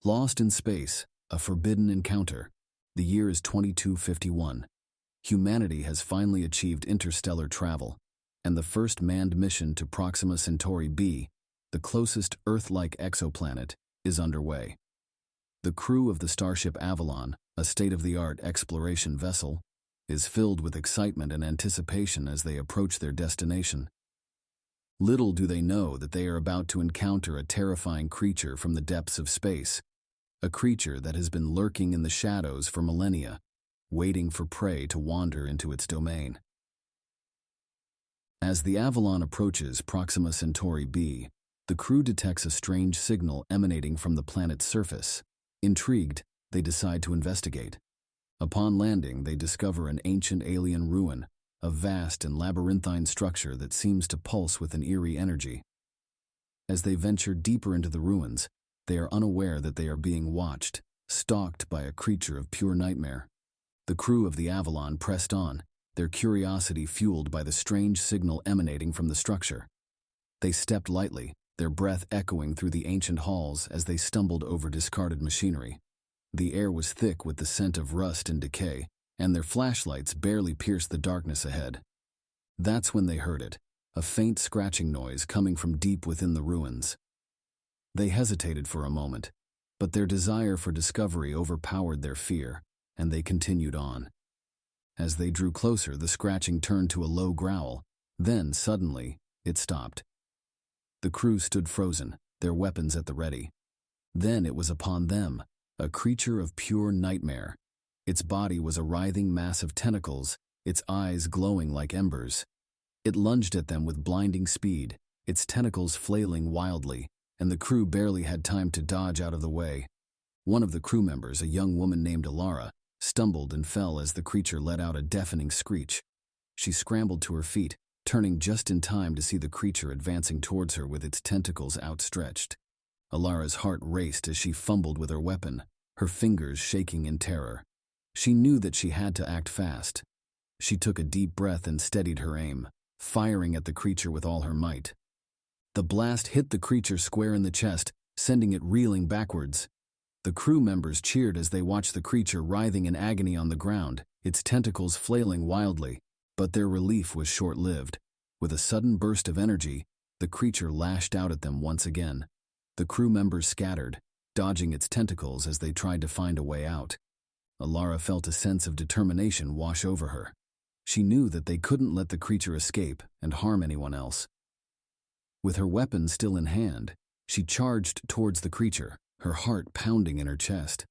Lost in space, a forbidden encounter. The year is 2251. Humanity has finally achieved interstellar travel, and the first manned mission to Proxima Centauri b, the closest Earth-like exoplanet, is underway. The crew of the starship Avalon, a state-of-the-art exploration vessel, is filled with excitement and anticipation as they approach their destination. Little do they know that they are about to encounter a terrifying creature from the depths of space, a creature that has been lurking in the shadows for millennia, waiting for prey to wander into its domain. As the Avalon approaches Proxima Centauri b, the crew detects a strange signal emanating from the planet's surface. Intrigued, they decide to investigate. Upon landing, they discover an ancient alien ruin, a vast and labyrinthine structure that seems to pulse with an eerie energy. As they venture deeper into the ruins, they are unaware that they are being watched, stalked by a creature of pure nightmare. The crew of the Avalon pressed on, their curiosity fueled by the strange signal emanating from the structure. They stepped lightly, their breath echoing through the ancient halls as they stumbled over discarded machinery. The air was thick with the scent of rust and decay, and their flashlights barely pierced the darkness ahead. That's when they heard it, a faint scratching noise coming from deep within the ruins. They hesitated for a moment, but their desire for discovery overpowered their fear, and they continued on. As they drew closer, the scratching turned to a low growl. Then, suddenly, it stopped. The crew stood frozen, their weapons at the ready. Then it was upon them, a creature of pure nightmare. Its body was a writhing mass of tentacles, its eyes glowing like embers. It lunged at them with blinding speed, its tentacles flailing wildly, and the crew barely had time to dodge out of the way. One of the crew members, a young woman named Alara, stumbled and fell as the creature let out a deafening screech. She scrambled to her feet, turning just in time to see the creature advancing towards her with its tentacles outstretched. Alara's heart raced as she fumbled with her weapon, her fingers shaking in terror. She knew that she had to act fast. She took a deep breath and steadied her aim, firing at the creature with all her might. The blast hit the creature square in the chest, sending it reeling backwards. The crew members cheered as they watched the creature writhing in agony on the ground, its tentacles flailing wildly, but their relief was short-lived. With a sudden burst of energy, the creature lashed out at them once again. The crew members scattered, dodging its tentacles as they tried to find a way out. Alara felt a sense of determination wash over her. She knew that they couldn't let the creature escape and harm anyone else. With her weapon still in hand, she charged towards the creature, her heart pounding in her chest.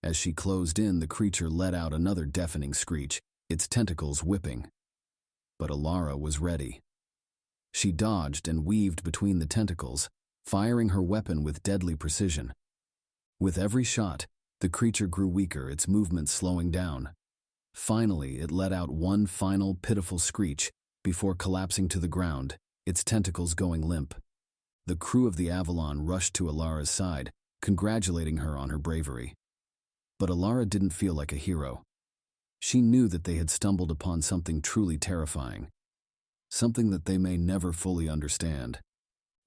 As she closed in, the creature let out another deafening screech, its tentacles whipping. But Alara was ready. She dodged and weaved between the tentacles, firing her weapon with deadly precision. With every shot, the creature grew weaker, its movements slowing down. Finally, it let out one final pitiful screech before collapsing to the ground, its tentacles going limp. The crew of the Avalon rushed to Alara's side, congratulating her on her bravery. But Alara didn't feel like a hero. She knew that they had stumbled upon something truly terrifying, something that they may never fully understand.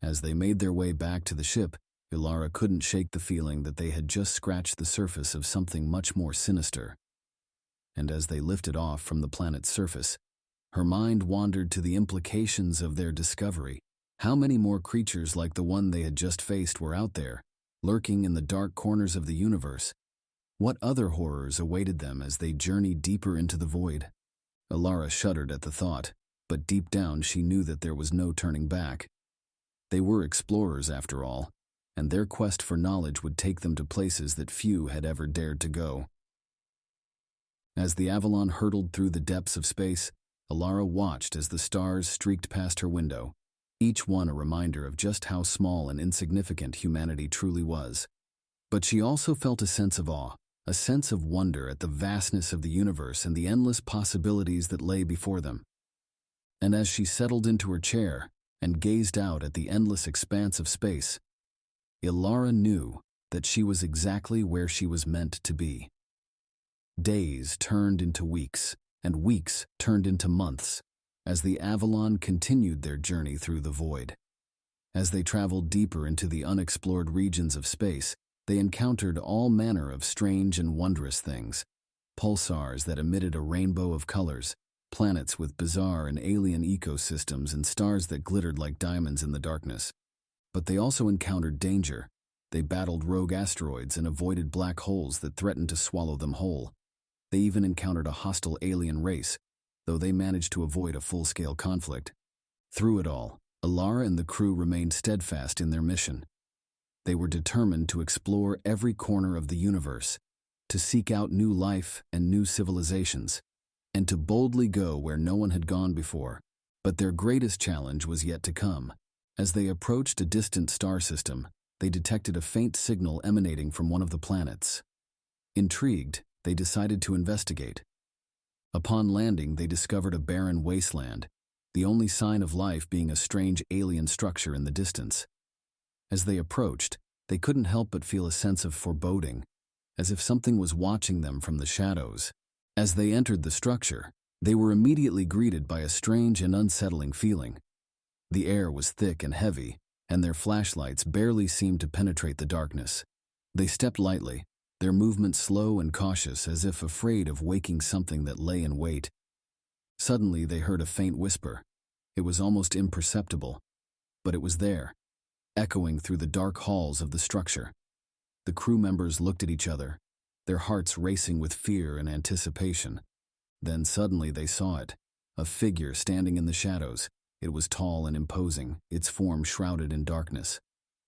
As they made their way back to the ship, Alara couldn't shake the feeling that they had just scratched the surface of something much more sinister. And as they lifted off from the planet's surface, her mind wandered to the implications of their discovery. How many more creatures like the one they had just faced were out there, lurking in the dark corners of the universe? What other horrors awaited them as they journeyed deeper into the void? Alara shuddered at the thought, but deep down she knew that there was no turning back. They were explorers after all, and their quest for knowledge would take them to places that few had ever dared to go. As the Avalon hurtled through the depths of space, Alara watched as the stars streaked past her window, each one a reminder of just how small and insignificant humanity truly was. But she also felt a sense of awe, a sense of wonder at the vastness of the universe and the endless possibilities that lay before them. And as she settled into her chair and gazed out at the endless expanse of space, Alara knew that she was exactly where she was meant to be. Days turned into weeks, and weeks turned into months, as the Avalon continued their journey through the void. As they traveled deeper into the unexplored regions of space, They encountered all manner of strange and wondrous things: pulsars that emitted a rainbow of colors, planets with bizarre and alien ecosystems, and stars that glittered like diamonds in the darkness. But they also encountered danger. They battled rogue asteroids and avoided black holes that threatened to swallow them whole. They even encountered a hostile alien race, though they managed to avoid a full-scale conflict. Through it all, Alara and the crew remained steadfast in their mission. They were determined to explore every corner of the universe, to seek out new life and new civilizations, and to boldly go where no one had gone before. But their greatest challenge was yet to come. As they approached a distant star system, they detected a faint signal emanating from one of the planets. Intrigued, they decided to investigate. Upon landing, they discovered a barren wasteland, the only sign of life being a strange alien structure in the distance. As they approached, they couldn't help but feel a sense of foreboding, as if something was watching them from the shadows. As they entered the structure, they were immediately greeted by a strange and unsettling feeling. The air was thick and heavy, and their flashlights barely seemed to penetrate the darkness. They stepped lightly, their movements slow and cautious, as if afraid of waking something that lay in wait. Suddenly they heard a faint whisper. It was almost imperceptible, but it was there, echoing through the dark halls of the structure. The crew members looked at each other, their hearts racing with fear and anticipation. Then suddenly they saw it, a figure standing in the shadows. It was tall and imposing, its form shrouded in darkness.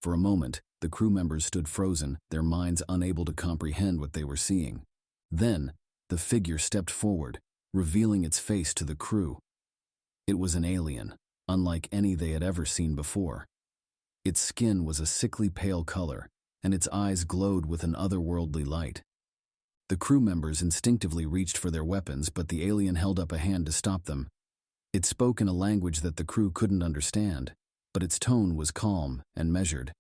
For a moment, the crew members stood frozen, their minds unable to comprehend what they were seeing. Then, the figure stepped forward, revealing its face to the crew. It was an alien, unlike any they had ever seen before. Its skin was a sickly pale color, and its eyes glowed with an otherworldly light. The crew members instinctively reached for their weapons, but the alien held up a hand to stop them. It spoke in a language that the crew couldn't understand, but its tone was calm and measured.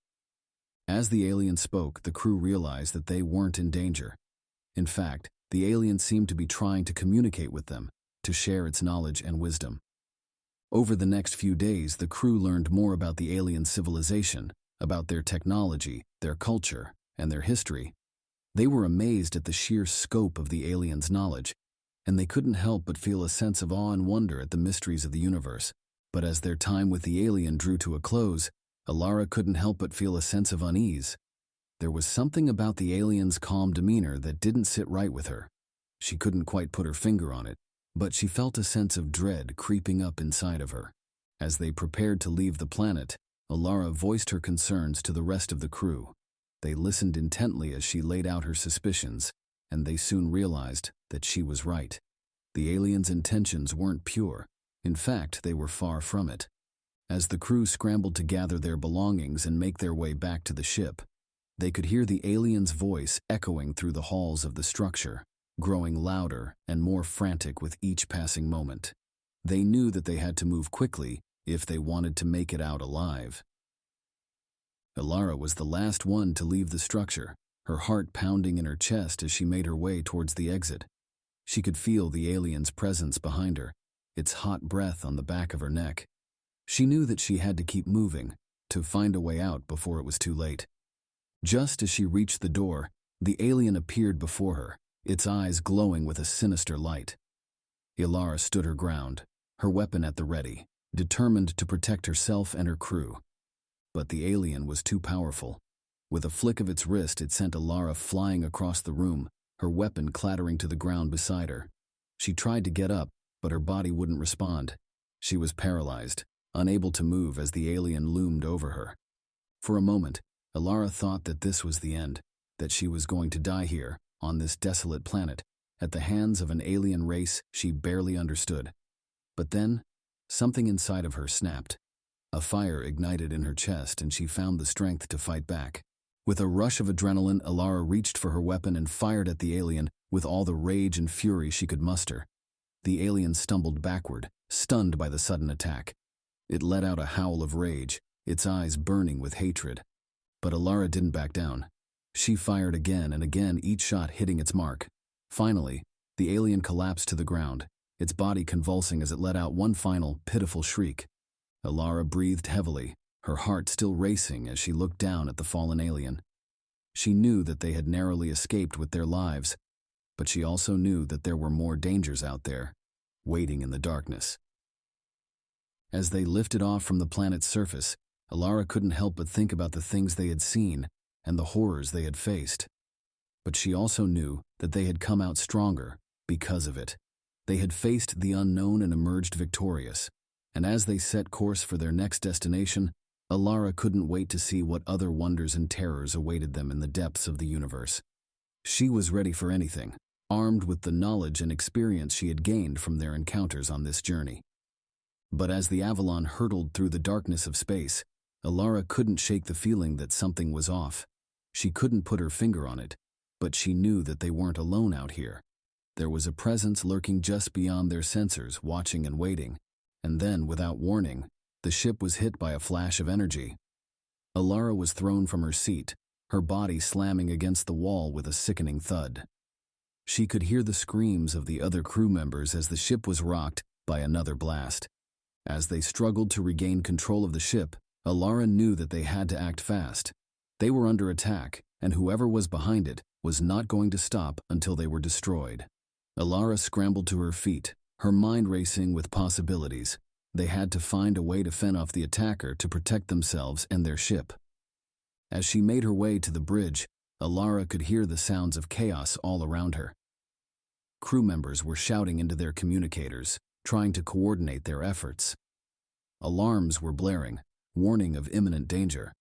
As the alien spoke, the crew realized that they weren't in danger. In fact, the alien seemed to be trying to communicate with them, to share its knowledge and wisdom. Over the next few days, the crew learned more about the alien civilization, about their technology, their culture, and their history. They were amazed at the sheer scope of the aliens' knowledge, and they couldn't help but feel a sense of awe and wonder at the mysteries of the universe. But as their time with the alien drew to a close, Alara couldn't help but feel a sense of unease. There was something about the alien's calm demeanor that didn't sit right with her. She couldn't quite put her finger on it, but she felt a sense of dread creeping up inside of her. As they prepared to leave the planet, Alara voiced her concerns to the rest of the crew. They listened intently as she laid out her suspicions, and they soon realized that she was right. The aliens' intentions weren't pure. In fact, they were far from it. As the crew scrambled to gather their belongings and make their way back to the ship, they could hear the alien's voice echoing through the halls of the structure, growing louder and more frantic with each passing moment. They knew that they had to move quickly if they wanted to make it out alive. Alara was the last one to leave the structure, her heart pounding in her chest as she made her way towards the exit. She could feel the alien's presence behind her, its hot breath on the back of her neck. She knew that she had to keep moving, to find a way out before it was too late. Just as she reached the door, the alien appeared before her, its eyes glowing with a sinister light. Alara stood her ground, her weapon at the ready, determined to protect herself and her crew. But the alien was too powerful. With a flick of its wrist, it sent Alara flying across the room, her weapon clattering to the ground beside her. She tried to get up, but her body wouldn't respond. She was paralyzed, unable to move as the alien loomed over her. For a moment, Alara thought that this was the end, that she was going to die here, on this desolate planet, at the hands of an alien race she barely understood. But then, something inside of her snapped. A fire ignited in her chest, and she found the strength to fight back. With a rush of adrenaline, Alara reached for her weapon and fired at the alien with all the rage and fury she could muster. The alien stumbled backward, stunned by the sudden attack. It let out a howl of rage, its eyes burning with hatred. But Alara didn't back down. She fired again and again, each shot hitting its mark. Finally, the alien collapsed to the ground, its body convulsing as it let out one final, pitiful shriek. Alara breathed heavily, her heart still racing as she looked down at the fallen alien. She knew that they had narrowly escaped with their lives, but she also knew that there were more dangers out there, waiting in the darkness. As they lifted off from the planet's surface, Alara couldn't help but think about the things they had seen and the horrors they had faced. But she also knew that they had come out stronger because of it. They had faced the unknown and emerged victorious, and as they set course for their next destination, Alara couldn't wait to see what other wonders and terrors awaited them in the depths of the universe. She was ready for anything, armed with the knowledge and experience she had gained from their encounters on this journey. But as the Avalon hurtled through the darkness of space, Alara couldn't shake the feeling that something was off. She couldn't put her finger on it, but she knew that they weren't alone out here. There was a presence lurking just beyond their sensors, watching and waiting. And then, without warning, the ship was hit by a flash of energy. Alara was thrown from her seat, her body slamming against the wall with a sickening thud. She could hear the screams of the other crew members as the ship was rocked by another blast. As they struggled to regain control of the ship, Alara knew that they had to act fast. They were under attack, and whoever was behind it was not going to stop until they were destroyed. Alara scrambled to her feet, her mind racing with possibilities. They had to find a way to fend off the attacker to protect themselves and their ship. As she made her way to the bridge, Alara could hear the sounds of chaos all around her. Crew members were shouting into their communicators, trying to coordinate their efforts. Alarms were blaring, warning of imminent danger.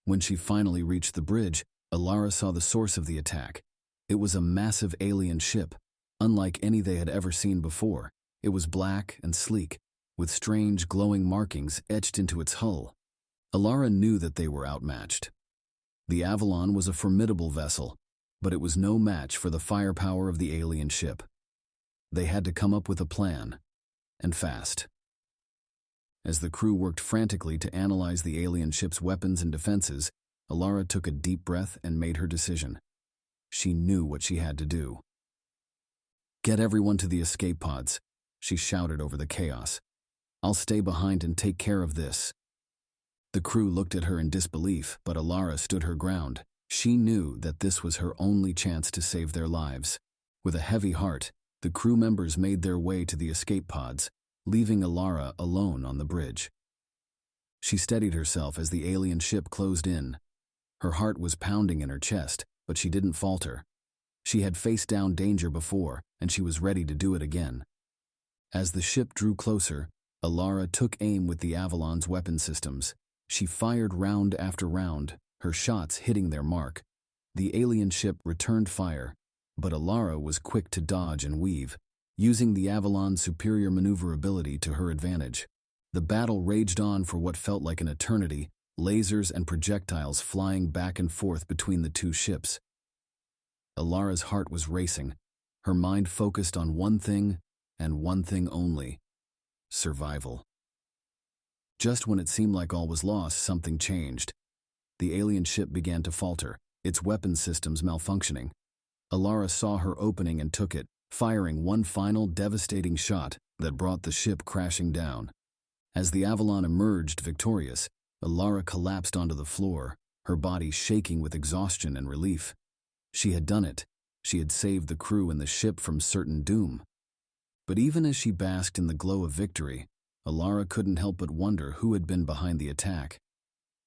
When she finally reached the bridge, Alara saw the source of the attack. It was a massive alien ship, unlike any they had ever seen before. It was black and sleek, with strange glowing markings etched into its hull. Alara knew that they were outmatched. The Avalon was a formidable vessel, but it was no match for the firepower of the alien ship. They had to come up with a plan, and fast. As the crew worked frantically to analyze the alien ship's weapons and defenses, Alara took a deep breath and made her decision. She knew what she had to do. "Get everyone to the escape pods," she shouted over the chaos. "I'll stay behind and take care of this." The crew looked at her in disbelief, but Alara stood her ground. She knew that this was her only chance to save their lives. With a heavy heart, the crew members made their way to the escape pods, leaving Alara alone on the bridge. She steadied herself as the alien ship closed in. Her heart was pounding in her chest, but she didn't falter. She had faced down danger before, and she was ready to do it again. As the ship drew closer, Alara took aim with the Avalon's weapon systems. She fired round after round, her shots hitting their mark. The alien ship returned fire, but Alara was quick to dodge and weave, using the Avalon's superior maneuverability to her advantage. The battle raged on for what felt like an eternity, lasers and projectiles flying back and forth between the two ships. Alara's heart was racing, her mind focused on one thing, and one thing only: survival. Just when it seemed like all was lost, something changed. The alien ship began to falter, its weapon systems malfunctioning. Alara saw her opening and took it, firing one final devastating shot that brought the ship crashing down. As the Avalon emerged victorious, Alara collapsed onto the floor, her body shaking with exhaustion and relief. She had done it. She had saved the crew and the ship from certain doom. But even as she basked in the glow of victory, Alara couldn't help but wonder who had been behind the attack.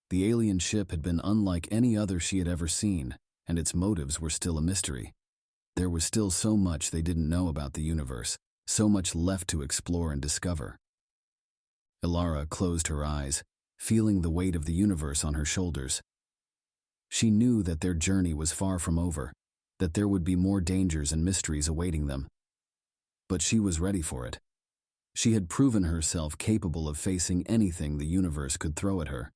The alien ship had been unlike any other she had ever seen, and its motives were still a mystery. There was still so much they didn't know about the universe, so much left to explore and discover. Alara closed her eyes, feeling the weight of the universe on her shoulders. She knew that their journey was far from over, that there would be more dangers and mysteries awaiting them. But she was ready for it. She had proven herself capable of facing anything the universe could throw at her.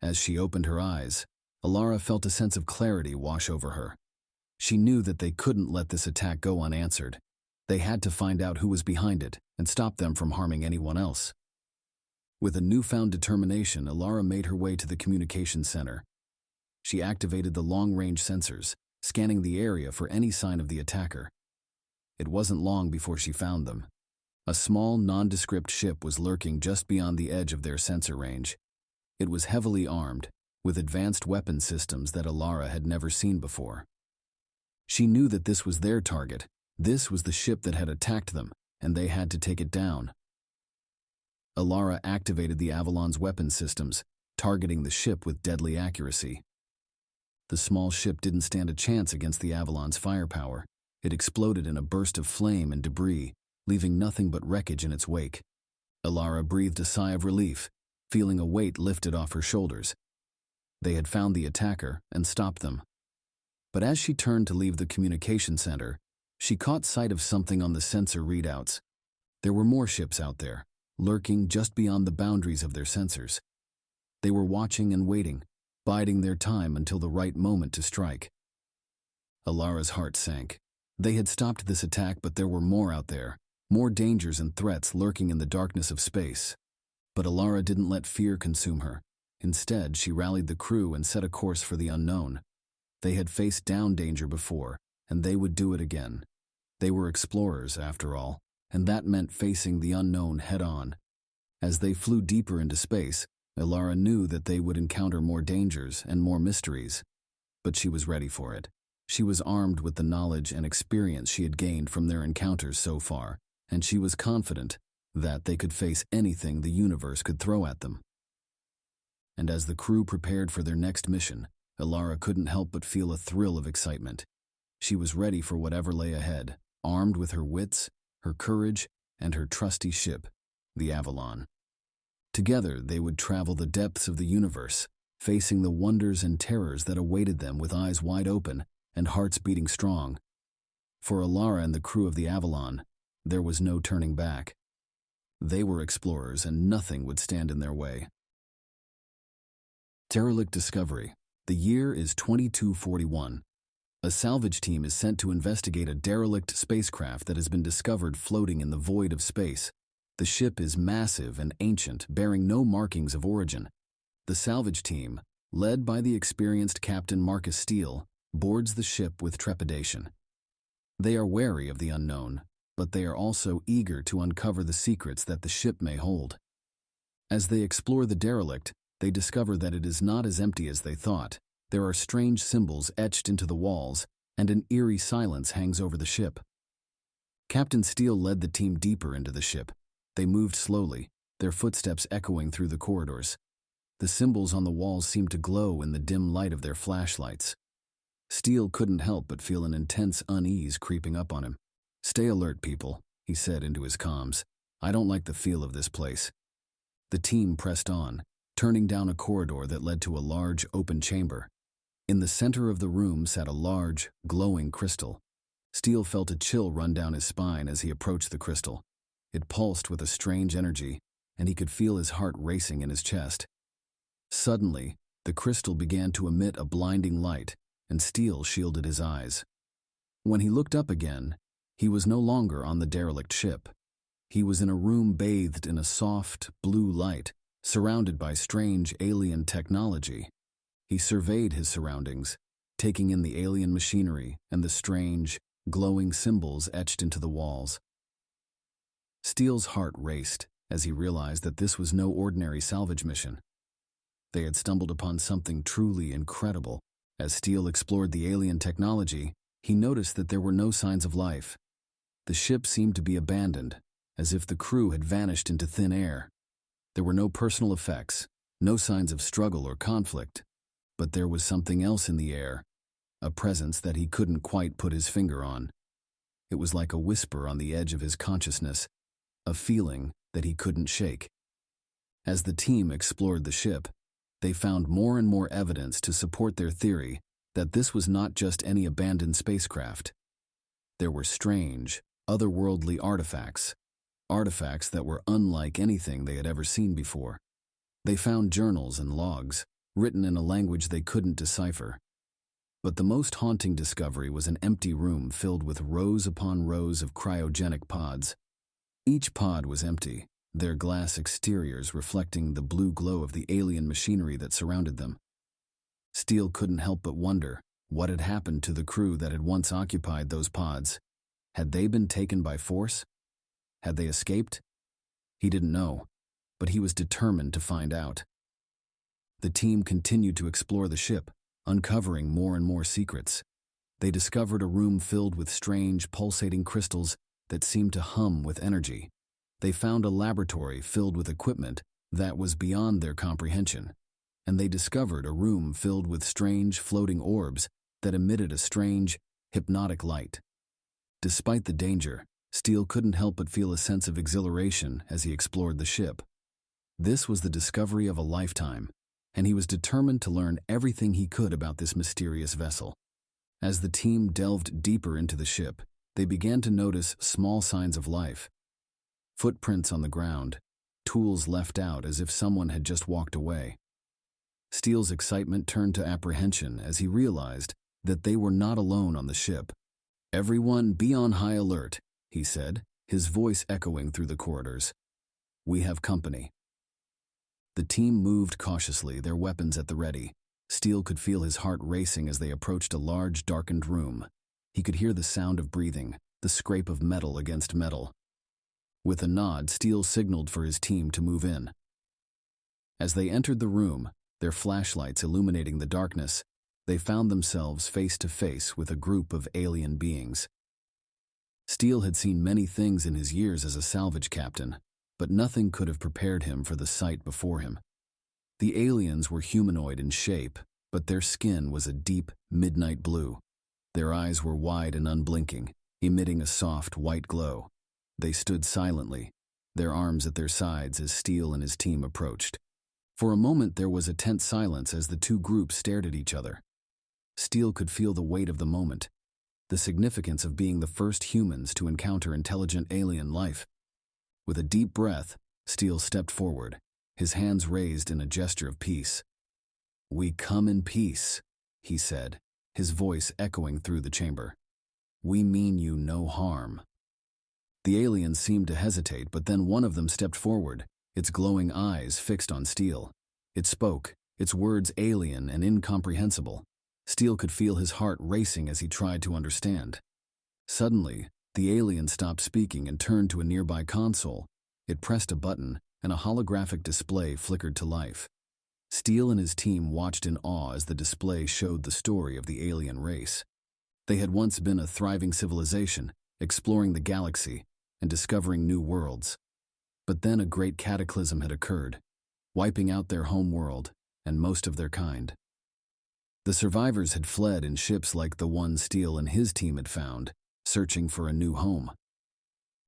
As she opened her eyes, Alara felt a sense of clarity wash over her. She knew that they couldn't let this attack go unanswered. They had to find out who was behind it and stop them from harming anyone else. With a newfound determination, Alara made her way to the communications center. She activated the long-range sensors, scanning the area for any sign of the attacker. It wasn't long before she found them. A small, nondescript ship was lurking just beyond the edge of their sensor range. It was heavily armed, with advanced weapon systems that Alara had never seen before. She knew that this was their target. This was the ship that had attacked them, and they had to take it down. Alara activated the Avalon's weapon systems, targeting the ship with deadly accuracy. The small ship didn't stand a chance against the Avalon's firepower. It exploded in a burst of flame and debris, leaving nothing but wreckage in its wake. Alara breathed a sigh of relief, feeling a weight lifted off her shoulders. They had found the attacker and stopped them. But as she turned to leave the communication center, she caught sight of something on the sensor readouts. There were more ships out there, lurking just beyond the boundaries of their sensors. They were watching and waiting, biding their time until the right moment to strike. Alara's heart sank. They had stopped this attack, but there were more out there, more dangers and threats lurking in the darkness of space. But Alara didn't let fear consume her. Instead, she rallied the crew and set a course for the unknown. They had faced down danger before, and they would do it again. They were explorers, after all, and that meant facing the unknown head-on. As they flew deeper into space, Alara knew that they would encounter more dangers and more mysteries. But she was ready for it. She was armed with the knowledge and experience she had gained from their encounters so far, and she was confident that they could face anything the universe could throw at them. And as the crew prepared for their next mission, Alara couldn't help but feel a thrill of excitement. She was ready for whatever lay ahead, armed with her wits, her courage, and her trusty ship, the Avalon. Together, they would travel the depths of the universe, facing the wonders and terrors that awaited them with eyes wide open and hearts beating strong. For Alara and the crew of the Avalon, there was no turning back. They were explorers, and nothing would stand in their way. Derelict Discovery. The year is 2241. A salvage team is sent to investigate a derelict spacecraft that has been discovered floating in the void of space. The ship is massive and ancient, bearing no markings of origin. The salvage team, led by the experienced Captain Marcus Steele, boards the ship with trepidation. They are wary of the unknown, but they are also eager to uncover the secrets that the ship may hold. As they explore the derelict, they discover that it is not as empty as they thought. There are strange symbols etched into the walls, and an eerie silence hangs over the ship. Captain Steele led the team deeper into the ship. They moved slowly, their footsteps echoing through the corridors. The symbols on the walls seemed to glow in the dim light of their flashlights. Steele couldn't help but feel an intense unease creeping up on him. "Stay alert, people," he said into his comms. "I don't like the feel of this place." The team pressed on, turning down a corridor that led to a large, open chamber. In the center of the room sat a large, glowing crystal. Steele felt a chill run down his spine as he approached the crystal. It pulsed with a strange energy, and he could feel his heart racing in his chest. Suddenly, the crystal began to emit a blinding light, and Steele shielded his eyes. When he looked up again, he was no longer on the derelict ship. He was in a room bathed in a soft, blue light, surrounded by strange alien technology. He surveyed his surroundings, taking in the alien machinery and the strange, glowing symbols etched into the walls. Steele's heart raced as he realized that this was no ordinary salvage mission. They had stumbled upon something truly incredible. As Steele explored the alien technology, he noticed that there were no signs of life. The ship seemed to be abandoned, as if the crew had vanished into thin air. There were no personal effects, no signs of struggle or conflict, but there was something else in the air, a presence that he couldn't quite put his finger on. It was like a whisper on the edge of his consciousness, a feeling that he couldn't shake. As the team explored the ship, they found more and more evidence to support their theory that this was not just any abandoned spacecraft. There were strange, otherworldly artifacts that were unlike anything they had ever seen before. They found journals and logs, written in a language they couldn't decipher. But the most haunting discovery was an empty room filled with rows upon rows of cryogenic pods. Each pod was empty, their glass exteriors reflecting the blue glow of the alien machinery that surrounded them. Steele couldn't help but wonder what had happened to the crew that had once occupied those pods. Had they been taken by force? Had they escaped? He didn't know, but he was determined to find out. The team continued to explore the ship, uncovering more and more secrets. They discovered a room filled with strange, pulsating crystals that seemed to hum with energy. They found a laboratory filled with equipment that was beyond their comprehension, and they discovered a room filled with strange, floating orbs that emitted a strange, hypnotic light. Despite the danger, Steele couldn't help but feel a sense of exhilaration as he explored the ship. This was the discovery of a lifetime, and he was determined to learn everything he could about this mysterious vessel. As the team delved deeper into the ship, they began to notice small signs of life. Footprints on the ground, tools left out as if someone had just walked away. Steele's excitement turned to apprehension as he realized that they were not alone on the ship. "Everyone be on high alert," he said, his voice echoing through the corridors. "We have company." The team moved cautiously, their weapons at the ready. Steele could feel his heart racing as they approached a large, darkened room. He could hear the sound of breathing, the scrape of metal against metal. With a nod, Steele signaled for his team to move in. As they entered the room, their flashlights illuminating the darkness, they found themselves face to face with a group of alien beings. Steele had seen many things in his years as a salvage captain, but nothing could have prepared him for the sight before him. The aliens were humanoid in shape, but their skin was a deep, midnight blue. Their eyes were wide and unblinking, emitting a soft, white glow. They stood silently, their arms at their sides as Steele and his team approached. For a moment there was a tense silence as the two groups stared at each other. Steele could feel the weight of the moment, the significance of being the first humans to encounter intelligent alien life. With a deep breath, Steele stepped forward, his hands raised in a gesture of peace. "We come in peace," he said, his voice echoing through the chamber. "We mean you no harm." The aliens seemed to hesitate, but then one of them stepped forward, its glowing eyes fixed on Steele. It spoke, its words alien and incomprehensible. Steele could feel his heart racing as he tried to understand. Suddenly, the alien stopped speaking and turned to a nearby console. It pressed a button, and a holographic display flickered to life. Steele and his team watched in awe as the display showed the story of the alien race. They had once been a thriving civilization, exploring the galaxy and discovering new worlds. But then a great cataclysm had occurred, wiping out their home world and most of their kind. The survivors had fled in ships like the one Steele and his team had found, searching for a new home.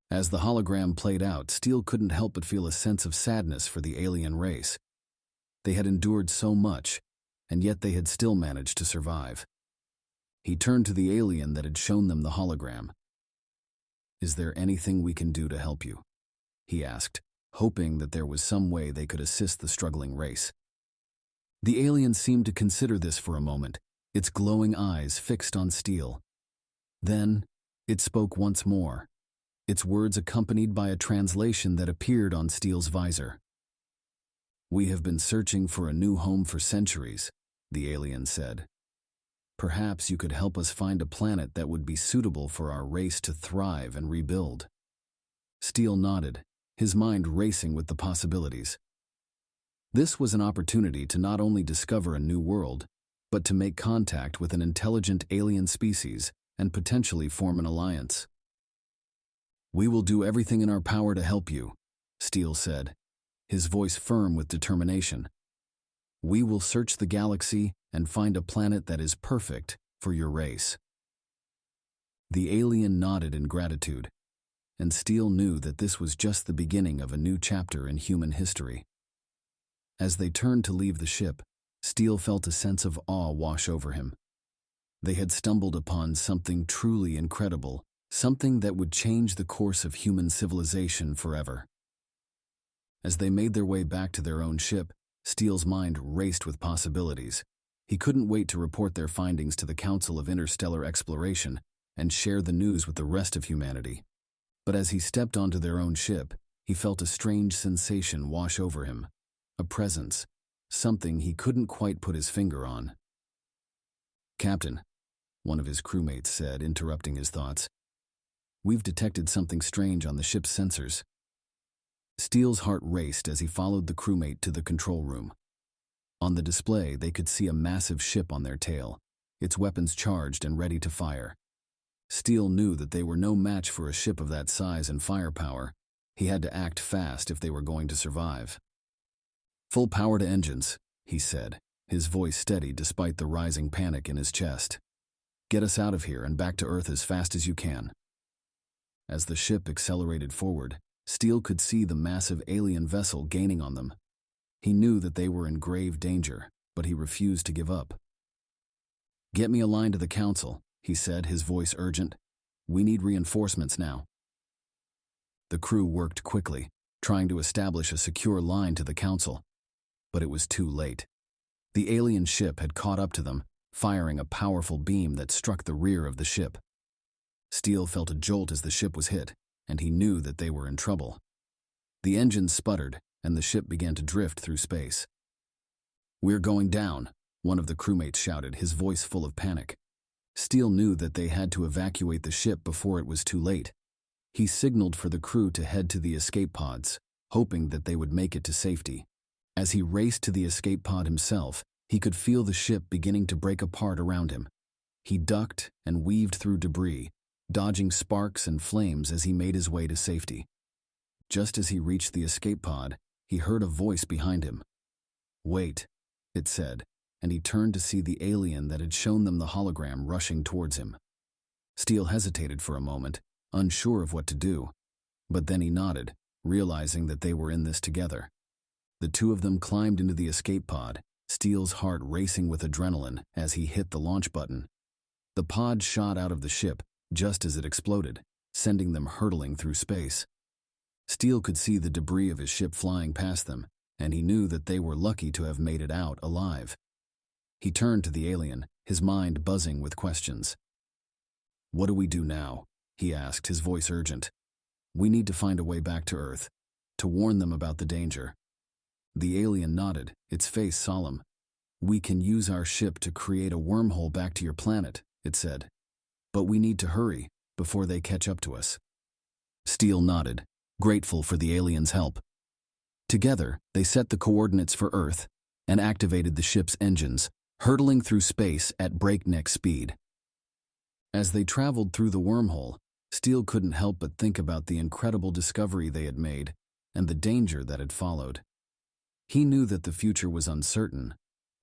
As the hologram played out, Steele couldn't help but feel a sense of sadness for the alien race. They had endured so much, and yet they had still managed to survive. He turned to the alien that had shown them the hologram. "Is there anything we can do to help you?" he asked, hoping that there was some way they could assist the struggling race. The alien seemed to consider this for a moment, its glowing eyes fixed on Steele. Then, it spoke once more, its words accompanied by a translation that appeared on Steele's visor. "We have been searching for a new home for centuries," the alien said. "Perhaps you could help us find a planet that would be suitable for our race to thrive and rebuild." Steele nodded, his mind racing with the possibilities. This was an opportunity to not only discover a new world, but to make contact with an intelligent alien species and potentially form an alliance. "We will do everything in our power to help you," Steele said, his voice firm with determination. "We will search the galaxy and find a planet that is perfect for your race." The alien nodded in gratitude, and Steele knew that this was just the beginning of a new chapter in human history. As they turned to leave the ship, Steele felt a sense of awe wash over him. They had stumbled upon something truly incredible, something that would change the course of human civilization forever. As they made their way back to their own ship, Steele's mind raced with possibilities. He couldn't wait to report their findings to the Council of Interstellar Exploration and share the news with the rest of humanity. But as he stepped onto their own ship, he felt a strange sensation wash over him. A presence, something he couldn't quite put his finger on. "Captain," one of his crewmates said, interrupting his thoughts, "we've detected something strange on the ship's sensors." Steele's heart raced as he followed the crewmate to the control room. On the display, they could see a massive ship on their tail, its weapons charged and ready to fire. Steele knew that they were no match for a ship of that size and firepower. He had to act fast if they were going to survive. "Full power to engines," he said, his voice steady despite the rising panic in his chest. "Get us out of here and back to Earth as fast as you can." As the ship accelerated forward, Steele could see the massive alien vessel gaining on them. He knew that they were in grave danger, but he refused to give up. "Get me a line to the Council," he said, his voice urgent. "We need reinforcements now." The crew worked quickly, trying to establish a secure line to the Council. But it was too late. The alien ship had caught up to them, firing a powerful beam that struck the rear of the ship. Steele felt a jolt as the ship was hit, and he knew that they were in trouble. The engines sputtered, and the ship began to drift through space. "We're going down," one of the crewmates shouted, his voice full of panic. Steele knew that they had to evacuate the ship before it was too late. He signaled for the crew to head to the escape pods, hoping that they would make it to safety. As he raced to the escape pod himself, he could feel the ship beginning to break apart around him. He ducked and weaved through debris, dodging sparks and flames as he made his way to safety. Just as he reached the escape pod, he heard a voice behind him. "Wait," it said, and he turned to see the alien that had shown them the hologram rushing towards him. Steele hesitated for a moment, unsure of what to do, but then he nodded, realizing that they were in this together. The two of them climbed into the escape pod, Steele's heart racing with adrenaline as he hit the launch button. The pod shot out of the ship just as it exploded, sending them hurtling through space. Steele could see the debris of his ship flying past them, and he knew that they were lucky to have made it out alive. He turned to the alien, his mind buzzing with questions. "What do we do now?" he asked, his voice urgent. "We need to find a way back to Earth, to warn them about the danger." The alien nodded, its face solemn. "We can use our ship to create a wormhole back to your planet," it said. "But we need to hurry, before they catch up to us." Steele nodded, grateful for the alien's help. Together, they set the coordinates for Earth and activated the ship's engines, hurtling through space at breakneck speed. As they traveled through the wormhole, Steele couldn't help but think about the incredible discovery they had made and the danger that had followed. He knew that the future was uncertain,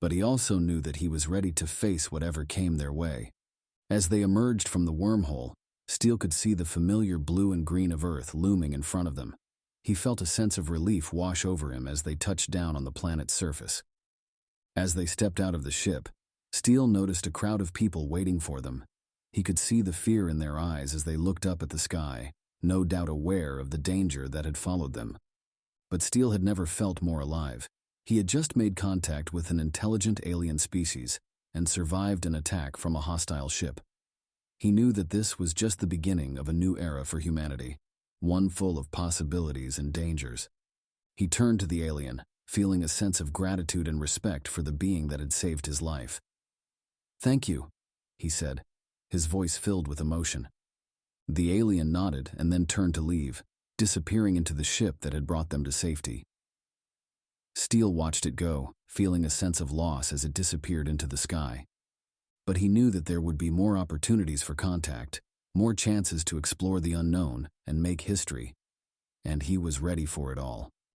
but he also knew that he was ready to face whatever came their way. As they emerged from the wormhole, Steele could see the familiar blue and green of Earth looming in front of them. He felt a sense of relief wash over him as they touched down on the planet's surface. As they stepped out of the ship, Steele noticed a crowd of people waiting for them. He could see the fear in their eyes as they looked up at the sky, no doubt aware of the danger that had followed them. But Steele had never felt more alive. He had just made contact with an intelligent alien species and survived an attack from a hostile ship. He knew that this was just the beginning of a new era for humanity, one full of possibilities and dangers. He turned to the alien, feeling a sense of gratitude and respect for the being that had saved his life. "Thank you," he said, his voice filled with emotion. The alien nodded and then turned to leave, disappearing into the ship that had brought them to safety. Steele watched it go, feeling a sense of loss as it disappeared into the sky. But he knew that there would be more opportunities for contact, more chances to explore the unknown and make history, and he was ready for it all.